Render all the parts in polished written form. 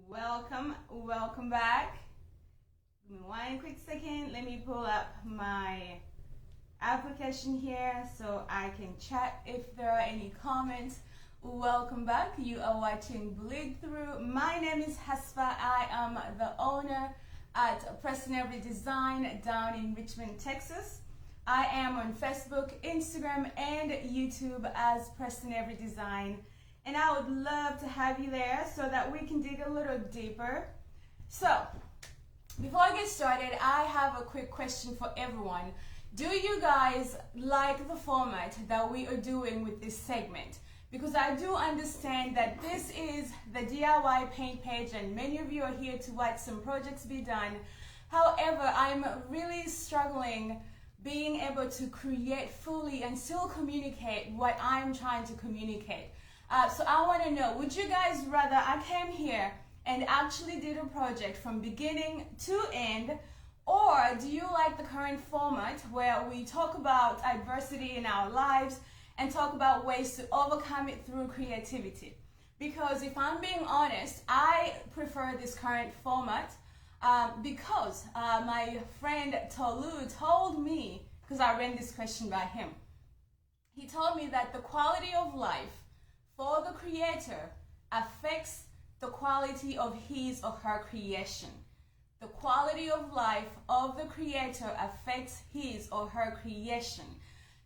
Welcome back. Give me one quick second. Let me pull up my application here so I can chat if there are any comments. Welcome back. You are watching Bleed Through. My name is Hasfa. I am the owner at Preston Avery Design down in Richmond, Texas. I am on Facebook, Instagram, and YouTube as Preston Avery Design. And I would love to have you there so that we can dig a little deeper. So, before I get started, I have a quick question for everyone. Do you guys like the format that we are doing with this segment? Because I do understand that this is the DIY paint page and many of you are here to watch some projects be done. However, I'm really struggling being able to create fully and still communicate what I'm trying to communicate. So I want to know, would you guys rather I came here and actually did a project from beginning to end, or do you like the current format where we talk about adversity in our lives and talk about ways to overcome it through creativity? Because if I'm being honest, I prefer this current format because my friend Tolu told me, because I ran this question by him, he told me that the quality of life for the creator affects the quality of his or her creation. The quality of life of the creator affects his or her creation.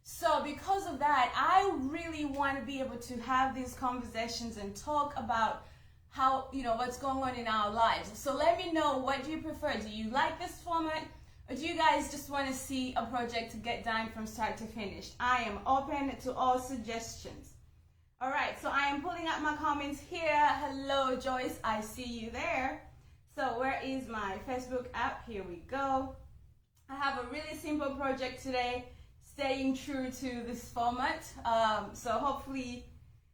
So because of that, I really want to be able to have these conversations and talk about how, what's going on in our lives. So let me know, what do you prefer? Do you like this format? Or do you guys just want to see a project to get done from start to finish? I am open to all suggestions. All right, so I am pulling up my comments here. Hello, Joyce, I see you there. So where is my Facebook app? Here we go. I have a really simple project today, staying true to this format. So hopefully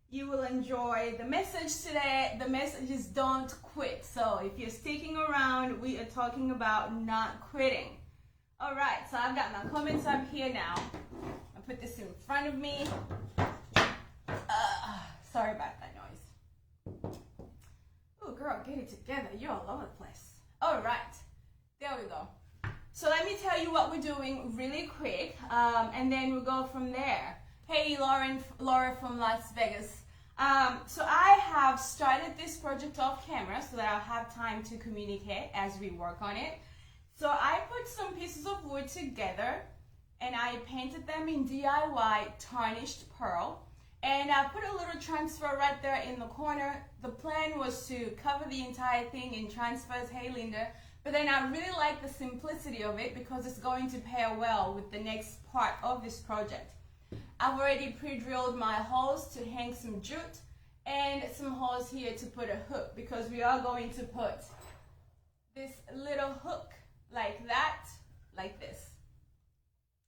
you will enjoy the message today. The message is don't quit. So if you're sticking around, we are talking about not quitting. All right, so I've got my comments up here now. I'll put this in front of me. Sorry about that noise. Oh, girl, get it together. You're all over the place. All right, there we go. So let me tell you what we're doing really quick, and then we'll go from there. Hey, Laura from Las Vegas. So I have started this project off camera so that I'll have time to communicate as we work on it. So I put some pieces of wood together, and I painted them in DIY tarnished pearl. And I put a little transfer right there in the corner. The plan was to cover the entire thing in transfers, hey Linda, but then I really like the simplicity of it because it's going to pair well with the next part of this project. I've already pre-drilled my holes to hang some jute and some holes here to put a hook, because we are going to put this little hook like that, like this.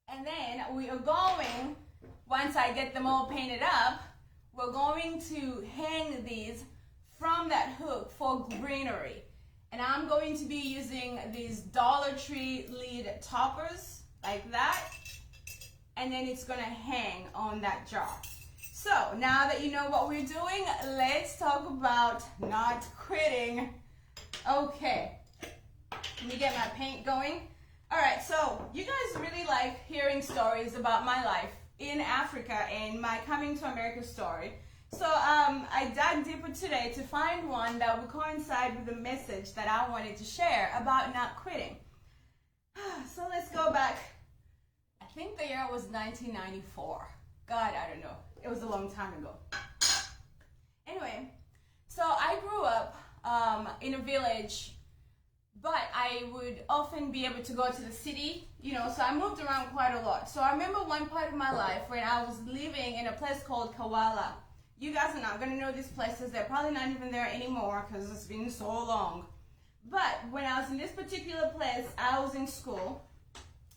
And then we are going, once I get them all painted up, we're going to hang these from that hook for greenery. And I'm going to be using these Dollar Tree lead toppers like that. And then it's going to hang on that jar. So now that you know what we're doing, let's talk about not quitting. Okay, let me get my paint going. All right, so you guys really like hearing stories about my life in Africa and my coming to America story. So I dug deeper today to find one that would coincide with the message that I wanted to share about not quitting. So let's go back. I think the year was 1994. God, I don't know. It was a long time ago. Anyway, so I grew up in a village, but I would often be able to go to the city, so I moved around quite a lot. So I remember one part of my life when I was living in a place called Kawala. You guys are not going to know these places. They're probably not even there anymore because it's been so long. But when I was in this particular place, I was in school.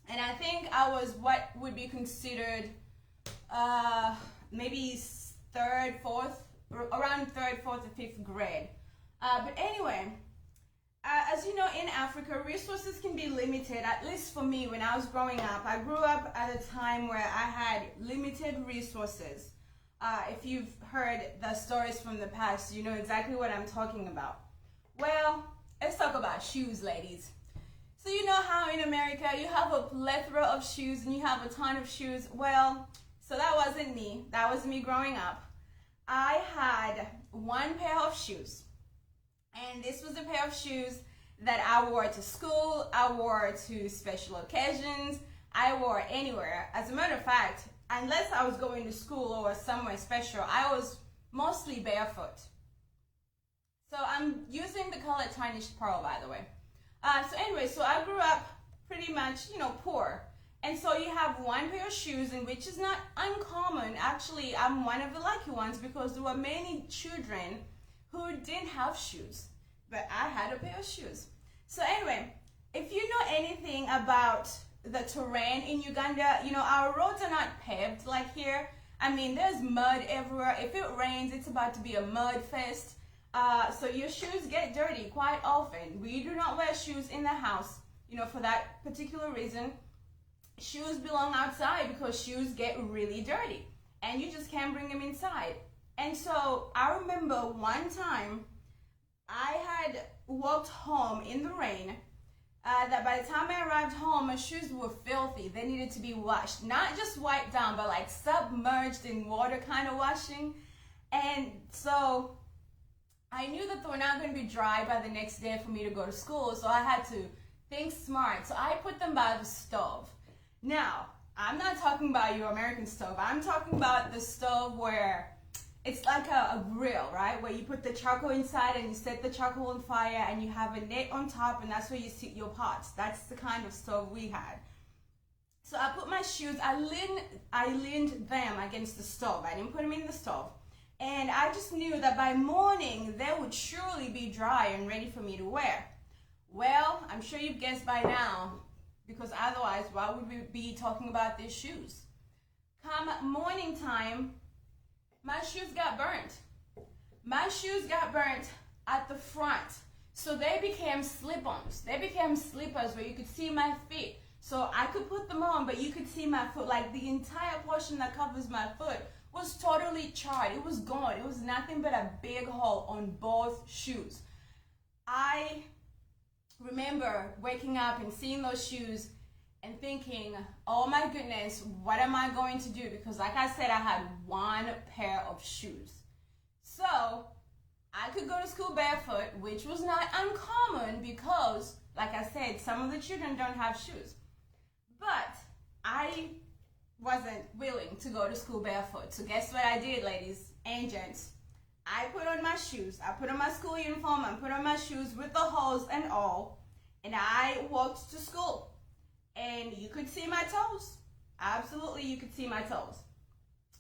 And I think I was what would be considered maybe around third, fourth, or fifth grade. But anyway, as you know, in Africa, resources can be limited, at least for me when I was growing up. I grew up at a time where I had limited resources. If you've heard the stories from the past, you know exactly what I'm talking about. Well, let's talk about shoes, ladies. So you know how in America you have a plethora of shoes and you have a ton of shoes? Well, so that wasn't me. That was me growing up. I had one pair of shoes. And this was a pair of shoes that I wore to school, I wore to special occasions, I wore anywhere. As a matter of fact, unless I was going to school or somewhere special, I was mostly barefoot. So I'm using the color Tarnished Pearl, by the way. So anyway, so I grew up pretty much, poor. And so you have one pair of shoes, and which is not uncommon. Actually, I'm one of the lucky ones because there were many children who didn't have shoes, but I had a pair of shoes. So anyway, if you know anything about the terrain in Uganda, our roads are not paved like here. I mean, there's mud everywhere. If it rains, it's about to be a mud fest. So your shoes get dirty quite often. We do not wear shoes in the house, for that particular reason. Shoes belong outside because shoes get really dirty and you just can't bring them inside. And so I remember one time I had walked home in the rain, that by the time I arrived home, my shoes were filthy. They needed to be washed. Not just wiped down, but like submerged in water kind of washing. And so I knew that they were not going to be dry by the next day for me to go to school, so I had to think smart. So I put them by the stove. Now, I'm not talking about your American stove. I'm talking about the stove where it's like a grill, right? Where you put the charcoal inside and you set the charcoal on fire and you have a net on top and that's where you sit your pots. That's the kind of stove we had. So I put my shoes, I leaned them against the stove. I didn't put them in the stove. And I just knew that by morning they would surely be dry and ready for me to wear. Well, I'm sure you've guessed by now, because otherwise why would we be talking about these shoes? Come morning time, my shoes got burnt. My shoes got burnt at the front. So they became slip-ons. They became slippers where you could see my feet. So I could put them on, but you could see my foot. Like the entire portion that covers my foot was totally charred. It was gone. It was nothing but a big hole on both shoes. I remember waking up and seeing those shoes and thinking, oh my goodness, what am I going to do? Because like I said, I had one pair of shoes. So I could go to school barefoot, which was not uncommon because, like I said, some of the children don't have shoes. But I wasn't willing to go to school barefoot. So guess what I did, ladies and gents? I put on my shoes. I put on my school uniform. I put on my shoes with the holes and all. And I walked to school. And you could see my toes. Absolutely, you could see my toes.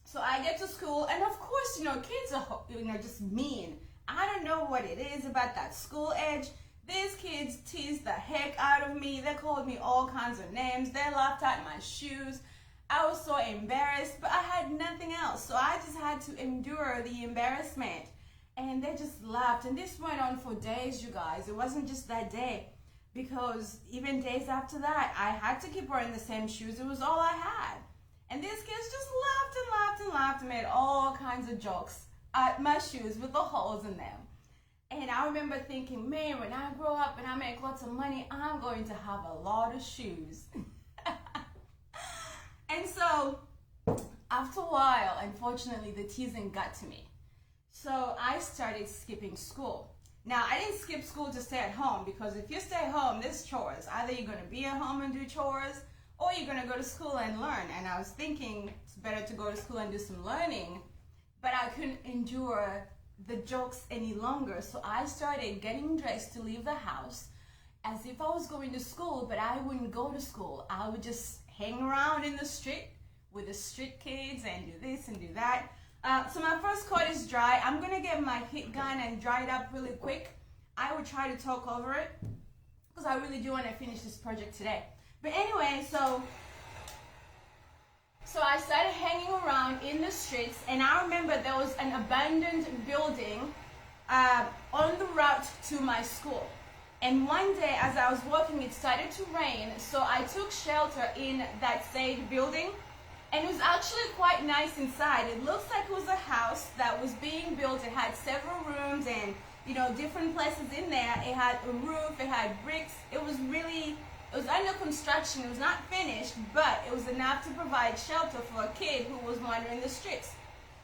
So I get to school, and of course, kids are, just mean. I don't know what it is about that school age. These kids teased the heck out of me. They called me all kinds of names. They laughed at my shoes. I was so embarrassed, but I had nothing else. So I just had to endure the embarrassment. And they just laughed. And this went on for days, you guys. It wasn't just that day. Because even days after that, I had to keep wearing the same shoes. It was all I had. And these kids just laughed and laughed and laughed and made all kinds of jokes at my shoes with the holes in them. And I remember thinking, man, when I grow up and I make lots of money, I'm going to have a lot of shoes. And so after a while, unfortunately, the teasing got to me. So I started skipping school. Now, I didn't skip school to stay at home, because if you stay home, there's chores. Either you're going to be at home and do chores, or you're going to go to school and learn. And I was thinking it's better to go to school and do some learning, but I couldn't endure the jokes any longer. So I started getting dressed to leave the house as if I was going to school, but I wouldn't go to school. I would just hang around in the street with the street kids and do this and do that. So my first coat is dry. I'm going to get my heat gun and dry it up really quick. I will try to talk over it because I really do want to finish this project today. But anyway, so I started hanging around in the streets, and I remember there was an abandoned building on the route to my school. And one day as I was walking, it started to rain, so I took shelter in that said building. And it was actually quite nice inside. It looks like it was a house that was being built. It had several rooms. rooms and, you know, different places in there. It had a roof, it had bricks. It was under construction. It was not finished, but it was enough to provide shelter for a kid who was wandering the streets.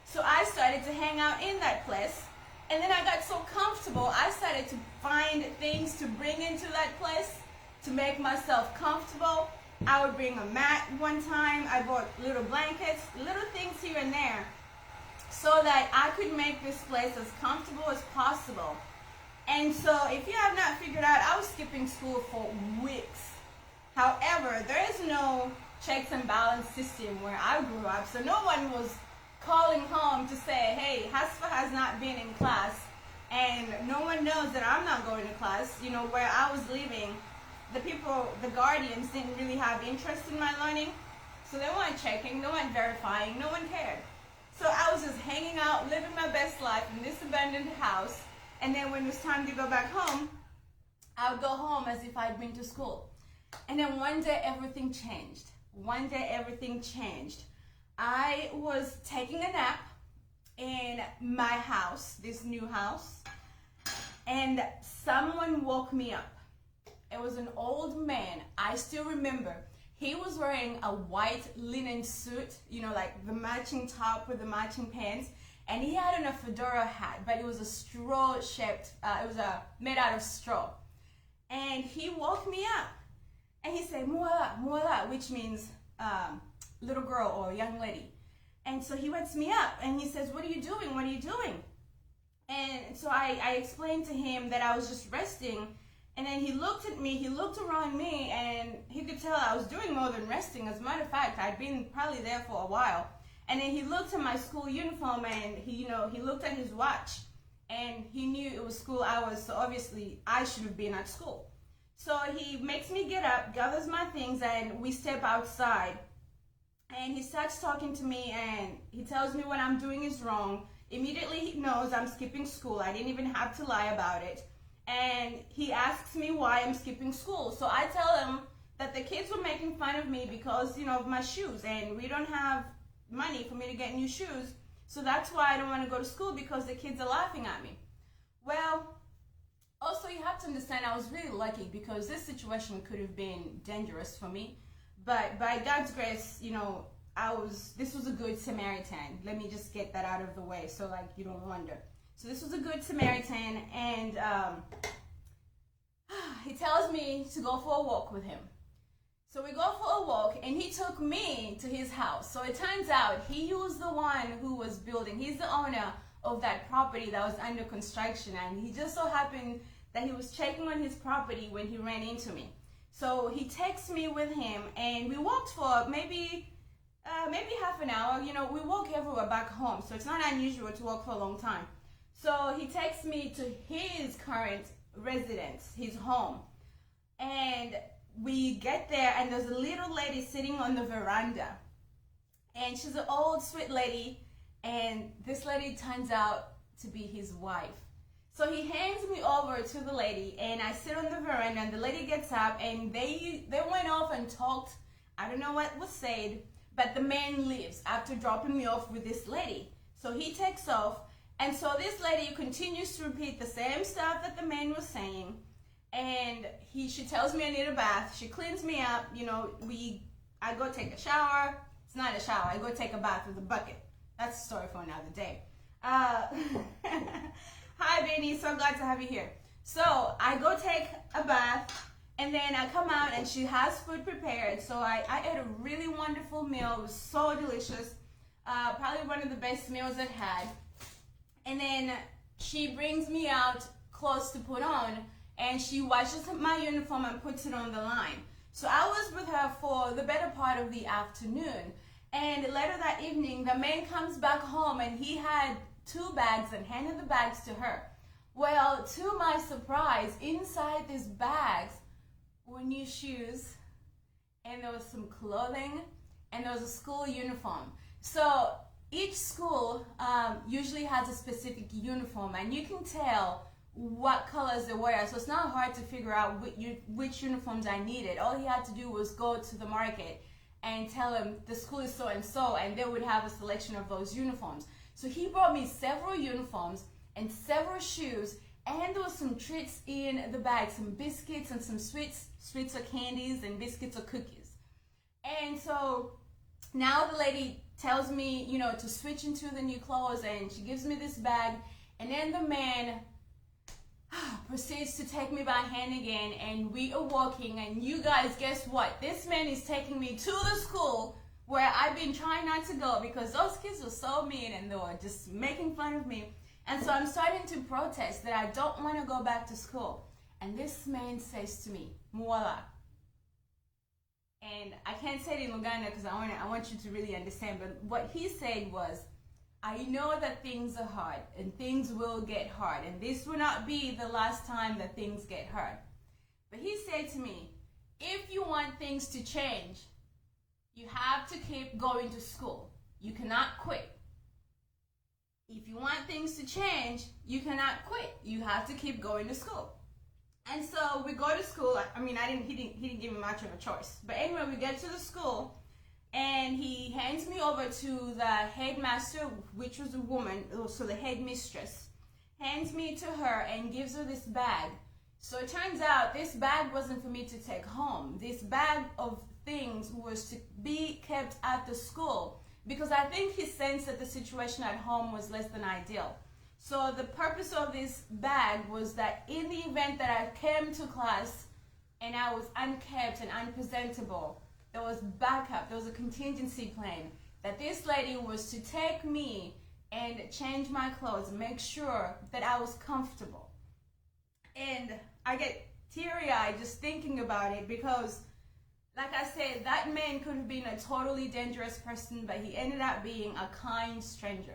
So I started to hang out in that place. And then I got so comfortable, I started to find things to bring into that place to make myself comfortable. I would bring a mat one time. I bought little blankets, little things here and there, so that I could make this place as comfortable as possible. And so if you have not figured out, I was skipping school for weeks. However, there is no checks and balance system where I grew up, so no one was calling home to say, hey, Hasfa has not been in class, and no one knows that I'm not going to class. You know, where I was living, the guardians didn't really have interest in my learning, so they weren't checking, they weren't verifying, no one cared. So I was just hanging out, living my best life in this abandoned house, and then when it was time to go back home, I would go home as if I'd been to school. And then one day everything changed. I was taking a nap in my house, this new house, and someone woke me up. It was an old man. I still remember. He was wearing a white linen suit, you know, like the matching top with the matching pants, and he had on a Fadora hat, but it was a straw-shaped, made out of straw. And he woke me up, and he said, "Muala, muala," which means little girl or young lady. And so he wakes me up and he says, "What are you doing? What are you doing?" And so I explained to him that I was just resting. And then he looked at me, he looked around me, and he could tell I was doing more than resting. As a matter of fact, I'd been probably there for a while. And then he looked at my school uniform, and he looked at his watch, and he knew it was school hours, so obviously I should have been at school. So he makes me get up, gathers my things, and we step outside. And he starts talking to me, and he tells me what I'm doing is wrong. Immediately he knows I'm skipping school. I didn't even have to lie about it. And he asks me why I'm skipping school. So I tell him that the kids were making fun of me because, you know, of my shoes, and we don't have money for me to get new shoes. So that's why I don't want to go to school, because the kids are laughing at me. Well, also you have to understand I was really lucky, because this situation could have been dangerous for me. But by God's grace, you know, this was a good Samaritan. Let me just get that out of the way so like you don't wonder. So this was a good Samaritan, and he tells me to go for a walk with him. So we go for a walk, and he took me to his house. So it turns out he was the one who was building. He's the owner of that property that was under construction, and he just so happened that he was checking on his property when he ran into me. So he takes me with him, and we walked for maybe half an hour. You know, we walk everywhere back home, so it's not unusual to walk for a long time. So he takes me to his current residence, his home. And we get there, and there's a little lady sitting on the veranda. And she's an old, sweet lady, and this lady turns out to be his wife. So he hands me over to the lady, and I sit on the veranda, and the lady gets up, and they went off and talked. I don't know what was said, but the man leaves after dropping me off with this lady. So he takes off, and so this lady continues to repeat the same stuff that the man was saying, and she tells me I need a bath. She cleans me up, you know, I go take a shower. It's not a shower, I go take a bath with a bucket. That's a story for another day. Hi, Benny, so glad to have you here. So I go take a bath, and then I come out, and she has food prepared. So I ate a really wonderful meal. It was so delicious. Probably one of the best meals I've had. And then she brings me out clothes to put on, and she washes my uniform and puts it on the line. So I was with her for the better part of the afternoon. And later that evening, the man comes back home, and he had 2 bags and handed the bags to her. Well, to my surprise, inside these bags were new shoes, and there was some clothing, and there was a school uniform. So each school usually has a specific uniform, and you can tell what colors they wear. So it's not hard to figure out which uniforms I needed. All he had to do was go to the market and tell him the school is so and so, and they would have a selection of those uniforms. So he brought me several uniforms, and several shoes, and there was some treats in the bag, some biscuits and some sweets or candies and biscuits or cookies. And so now the lady tells me, you know, to switch into the new clothes, and she gives me this bag, and then the man proceeds to take me by hand again, and we are walking, and you guys, guess what? This man is taking me to the school where I've been trying not to go because those kids were so mean and they were just making fun of me. And so I'm starting to protest that I don't want to go back to school. And this man says to me, Muala. And I can't say it in Luganda because I want you to really understand, but what he said was, I know that things are hard and things will get hard, and this will not be the last time that things get hard. But he said to me, if you want things to change, you have to keep going to school. You cannot quit. If you want things to change, you cannot quit. You have to keep going to school. And so we go to school. I mean, he didn't give me much of a choice. But anyway, we get to the school, and he hands me over to the headmaster, which was a woman, so the headmistress, hands me to her and gives her this bag. So it turns out this bag wasn't for me to take home. This bag of things was to be kept at the school because I think he sensed that the situation at home was less than ideal. So the purpose of this bag was that in the event that I came to class and I was unkept and unpresentable, there was backup, there was a contingency plan, that this lady was to take me and change my clothes, make sure that I was comfortable. And I get teary-eyed just thinking about it because, like I said, that man could have been a totally dangerous person, but he ended up being a kind stranger.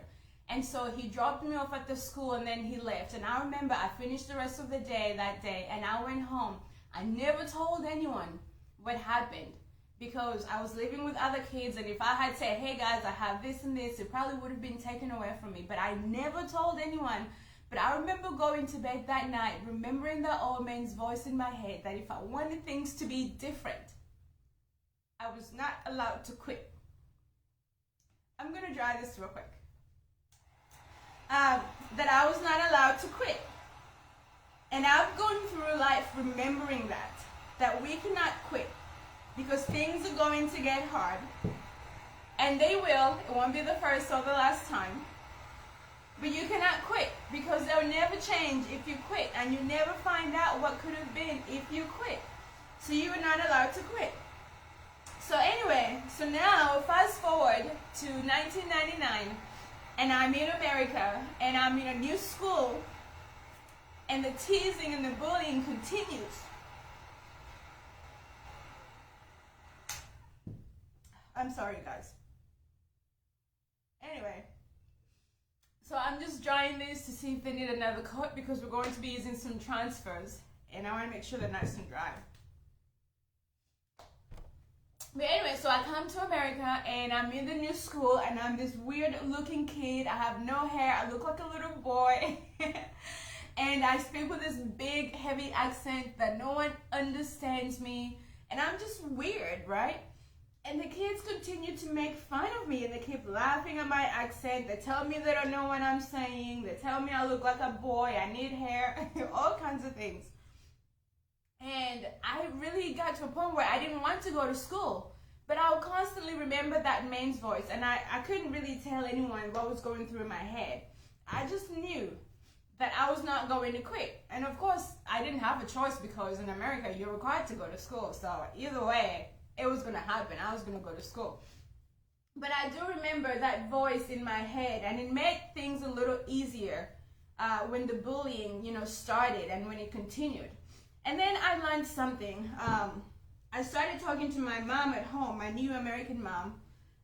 And so he dropped me off at the school and then he left. And I remember I finished the rest of the day that day and I went home. I never told anyone what happened because I was living with other kids, and if I had said, hey guys, I have this and this, it probably would have been taken away from me. But I never told anyone. But I remember going to bed that night, remembering the old man's voice in my head that if I wanted things to be different, I was not allowed to quit. I'm going to dry this real quick. That I was not allowed to quit. And I've gone through life remembering that we cannot quit because things are going to get hard. And they will. It won't be the first or the last time. But you cannot quit because they'll never change if you quit, and you never find out what could have been if you quit. So you are not allowed to quit. So anyway, so now fast forward to 1999, and I'm in America, and I'm in a new school, and the teasing and the bullying continues. I'm sorry, guys. Anyway, so I'm just drying this to see if they need another coat because we're going to be using some transfers, and I want to make sure they're nice and dry. But anyway, so I come to America and I'm in the new school and I'm this weird looking kid. I have no hair. I look like a little boy. And I speak with this big, heavy accent that no one understands me. And I'm just weird, right? And the kids continue to make fun of me and they keep laughing at my accent. They tell me they don't know what I'm saying. They tell me I look like a boy. I need hair. All kinds of things. And I really got to a point where I didn't want to go to school. But I would constantly remember that man's voice. And I couldn't really tell anyone what was going through my head. I just knew that I was not going to quit. And of course, I didn't have a choice because in America, you're required to go to school. So either way, it was going to happen. I was going to go to school. But I do remember that voice in my head. And it made things a little easier when the bullying, started and when it continued. And then I learned something. I started talking to my mom at home, my new American mom,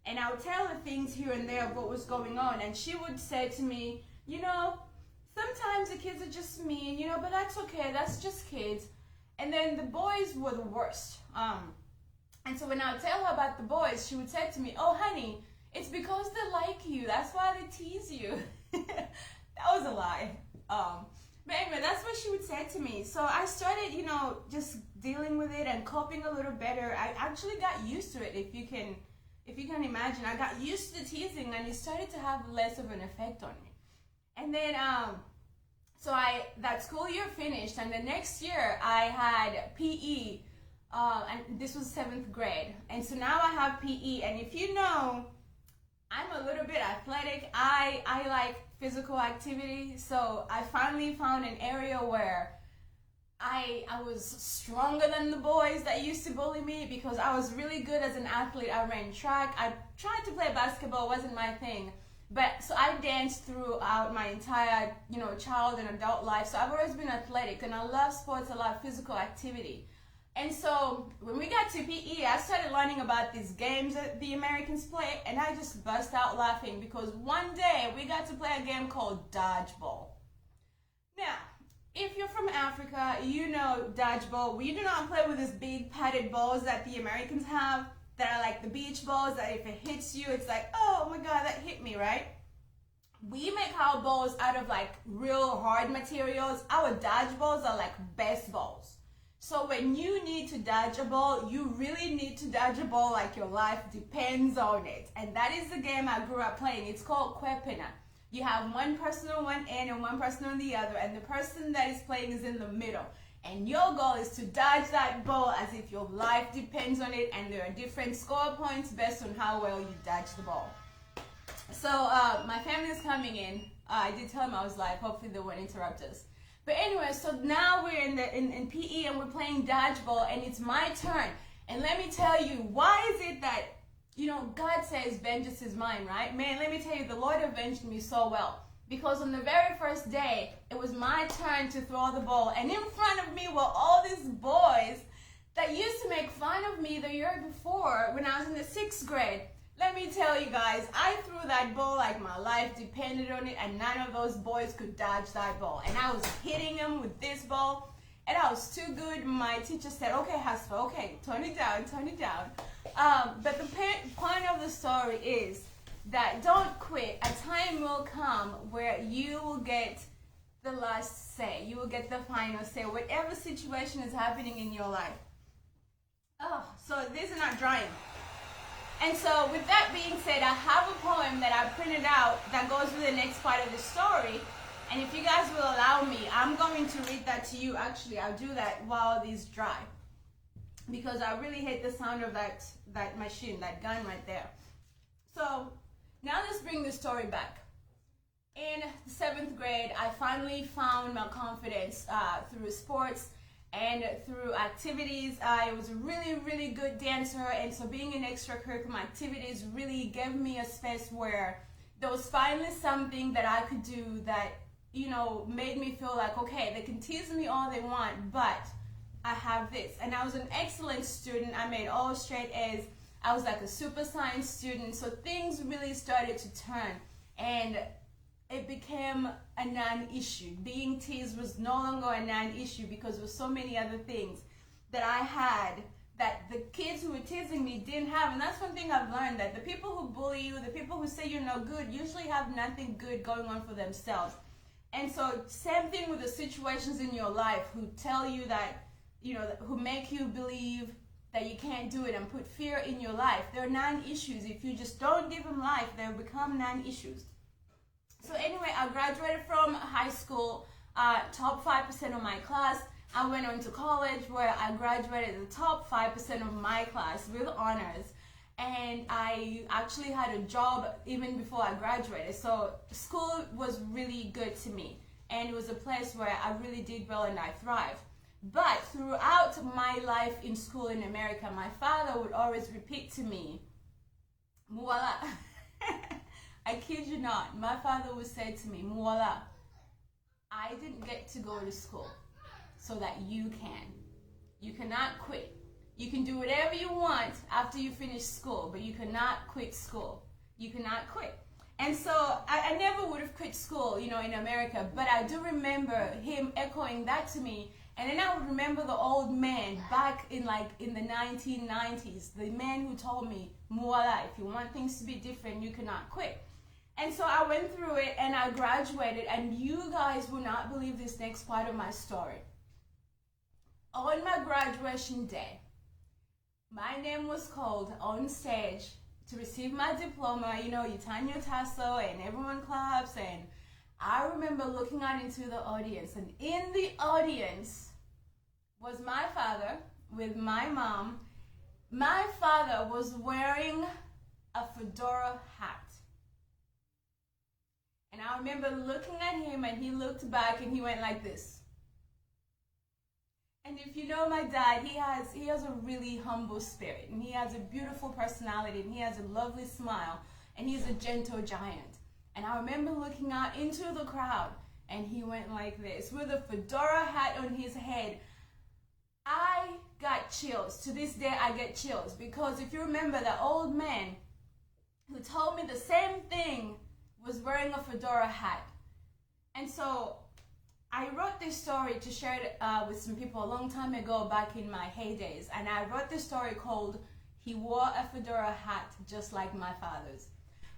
and I would tell her things here and there of what was going on. And she would say to me, sometimes the kids are just mean, but that's okay. That's just kids. And then the boys were the worst. And so when I would tell her about the boys, she would say to me, oh, honey, it's because they like you. That's why they tease you. That was a lie. But anyway, that's what she would say to me. So I started, just dealing with it and coping a little better. I actually got used to it, if you can imagine. I got used to the teasing and it started to have less of an effect on me. And then So that school year finished, and the next year I had PE, and this was 7th grade. And so now I have PE, and if you know, I'm a little bit athletic. I like physical activity, so I finally found an area where I was stronger than the boys that used to bully me, because I was really good as an athlete. I ran track. I tried to play basketball, wasn't my thing. But so I danced throughout my entire, child and adult life. So I've always been athletic, and I love sports, I love physical activity. And so when we got to PE, I started learning about these games that the Americans play, and I just burst out laughing because one day we got to play a game called dodgeball. Now, if you're from Africa, you know dodgeball. We do not play with these big padded balls that the Americans have, that are like the beach balls, that if it hits you, it's like, oh my God, that hit me, right? We make our balls out of like real hard materials. Our dodgeballs are like baseballs. So when you need to dodge a ball, you really need to dodge a ball like your life depends on it. And that is the game I grew up playing. It's called kwepena. You have one person on one end and one person on the other, and the person that is playing is in the middle. And your goal is to dodge that ball as if your life depends on it, and there are different score points based on how well you dodge the ball. So my family is coming in. I did tell them I was live. Hopefully they won't interrupt us. But anyway, so now we're in PE and we're playing dodgeball, and it's my turn. And let me tell you, why is it that, God says vengeance is mine, right? Man, let me tell you, the Lord avenged me so well. Because on the very first day, it was my turn to throw the ball. And in front of me were all these boys that used to make fun of me the year before when I was in the 6th grade. Let me tell you guys, I threw that ball like my life depended on it, and none of those boys could dodge that ball. And I was hitting them with this ball, and I was too good. My teacher said, okay, Hasfa, okay, tone it down, tone it down. But the point of the story is that don't quit. A time will come where you will get the last say. You will get the final say, whatever situation is happening in your life. Oh, so these are not drying. And so with that being said, I have a poem that I printed out that goes with the next part of the story. And if you guys will allow me, I'm going to read that to you. Actually, I'll do that while these dry, because I really hate the sound of that machine, that gun right there. So now let's bring the story back. In the 7th grade, I finally found my confidence through sports and through activities. I was a really, really good dancer, and so being in extracurricular activities really gave me a space where there was finally something that I could do that, made me feel like, okay, they can tease me all they want, but I have this. And I was an excellent student. I made all straight A's. I was like a super science student, so things really started to turn, and it became a non-issue. Being teased was no longer a non-issue because there were so many other things that I had that the kids who were teasing me didn't have. And that's one thing I've learned, that the people who bully you, the people who say you're no good, usually have nothing good going on for themselves. And so same thing with the situations in your life who tell you that, who make you believe that you can't do it and put fear in your life. They're non-issues. If you just don't give them life, they'll become non-issues. So anyway, I graduated from high school, top 5% of my class. I went on to college where I graduated the top 5% of my class with honors. And I actually had a job even before I graduated. So school was really good to me. And it was a place where I really did well and I thrived. But throughout my life in school in America, my father would always repeat to me, Muwala. I kid you not, my father would say to me, Muwala, I didn't get to go to school so that you can. You cannot quit. You can do whatever you want after you finish school, but you cannot quit school. You cannot quit. And so I never would have quit school, in America, but I do remember him echoing that to me. And then I would remember the old man back in the 1990s, the man who told me, Muwala, if you want things to be different, you cannot quit. And so I went through it and I graduated, and you guys will not believe this next part of my story. On my graduation day, my name was called on stage to receive my diploma. You turn your tassel and everyone claps, and I remember looking out into the audience, and in the audience was my father with my mom. My father was wearing a fedora hat. And I remember looking at him, and he looked back and he went like this. And if you know my dad, he has a really humble spirit, and he has a beautiful personality, and he has a lovely smile, and he's a gentle giant. And I remember looking out into the crowd, and he went like this with a fedora hat on his head. I got chills. To this day, I get chills, because if you remember, the old man who told me the same thing was wearing a fedora hat. And so I wrote this story to share it with some people a long time ago, back in my heydays. And I wrote this story called He Wore a Fedora Hat Just Like My Father's.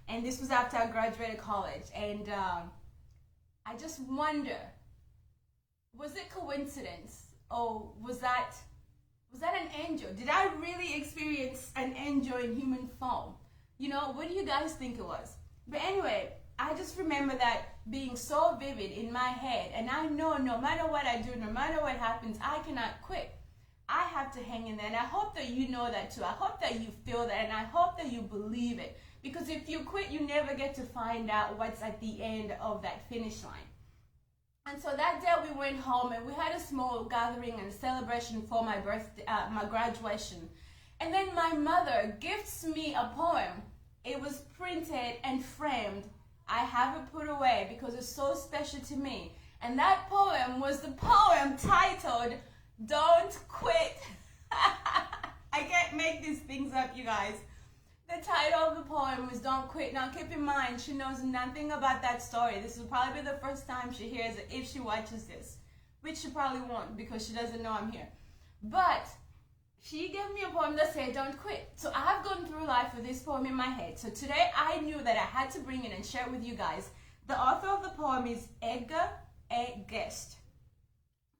And this was after I graduated college. And I just wonder, was it coincidence? Or was that an angel? Did I really experience an angel in human form? You know, what do you guys think it was? But anyway, I just remember that being so vivid in my head. And I know no matter what I do, no matter what happens, I cannot quit. I have to hang in there. And I hope that you know that too. I hope that you feel that, and I hope that you believe it. Because if you quit, you never get to find out what's at the end of that finish line. And so that day we went home, and we had a small gathering and celebration for my birthday, my graduation. And then my mother gifts me a poem. It was printed and framed. I have it put away because it's so special to me. And that poem was the poem titled, Don't Quit. I can't make these things up, you guys. The title of the poem was Don't Quit. Now keep in mind, she knows nothing about that story. This will probably be the first time she hears it if she watches this, which she probably won't because she doesn't know I'm here. But she gave me a poem that said, Don't Quit. So I have gone through life with this poem in my head. So today I knew that I had to bring it and share it with you guys. The author of the poem is Edgar A. Guest.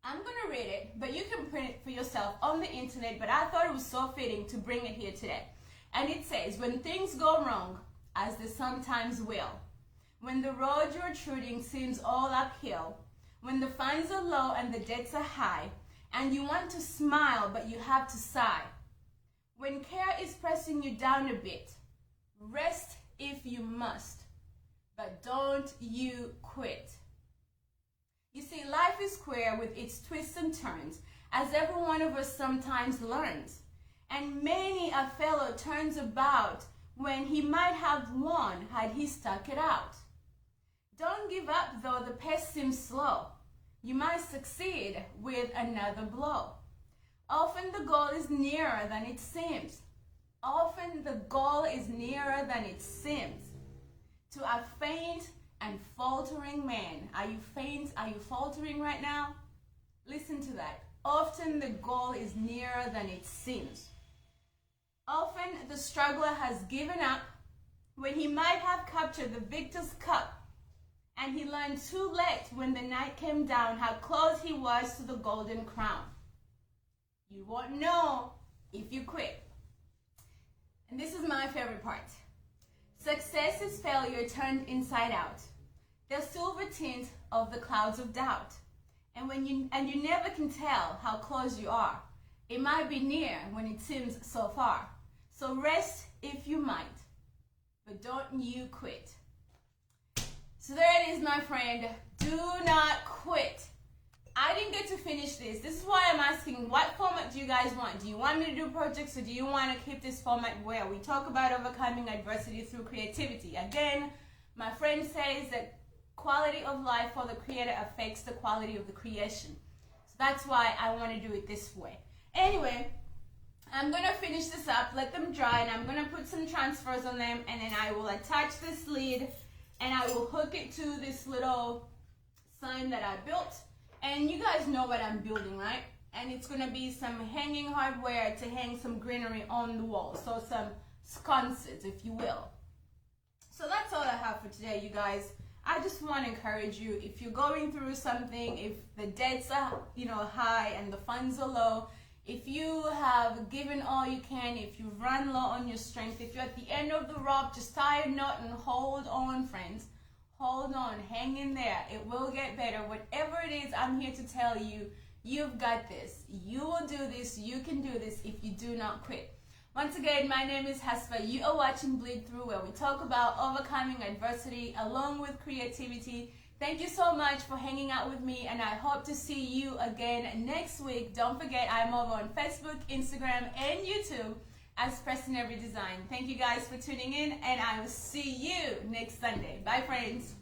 I'm going to read it, but you can print it for yourself on the internet, but I thought it was so fitting to bring it here today. And it says, when things go wrong, as they sometimes will, when the road you're treading seems all uphill, when the funds are low and the debts are high, and you want to smile but you have to sigh, when care is pressing you down a bit, rest if you must, but don't you quit. You see, life is queer with its twists and turns, as every one of us sometimes learns. And many a fellow turns about when he might have won had he stuck it out. Don't give up though the pace seems slow. You might succeed with another blow. Often the goal is nearer than it seems. Often the goal is nearer than it seems. To a faint and faltering man. Are you faint? Are you faltering right now? Listen to that. Often the goal is nearer than it seems. Often the struggler has given up when he might have captured the victor's cup, and he learned too late when the night came down how close he was to the golden crown. You won't know if you quit. And this is my favorite part. Success is failure turned inside out, the silver tint of the clouds of doubt. And you never can tell how close you are. It might be near when it seems so far. So rest if you might, but don't you quit. So there it is, my friend. Do not quit. I didn't get to finish this. This is why I'm asking, what format do you guys want? Do you want me to do projects, or do you want to keep this format where we talk about overcoming adversity through creativity? Again, my friend says that quality of life for the creator affects the quality of the creation. So that's why I want to do it this way. Anyway, I'm going to finish this up, let them dry, and I'm going to put some transfers on them, and then I will attach this lid, and I will hook it to this little sign that I built. And you guys know what I'm building, right? And it's going to be some hanging hardware to hang some greenery on the wall. So some sconces, if you will. So that's all I have for today, you guys. I just want to encourage you, if you're going through something, if the debts are, high and the funds are low, if you have given all you can, if you've run low on your strength, if you're at the end of the rope, just tie a knot and hold on, friends. Hold on, hang in there. It will get better. Whatever it is, I'm here to tell you, you've got this. You will do this. You can do this if you do not quit. Once again, my name is Hasfa. You are watching Bleed Through, where we talk about overcoming adversity along with creativity. Thank you so much for hanging out with me, and I hope to see you again next week. Don't forget, I'm over on Facebook, Instagram, and YouTube as Preston Avery Design. Thank you guys for tuning in, and I will see you next Sunday. Bye, friends.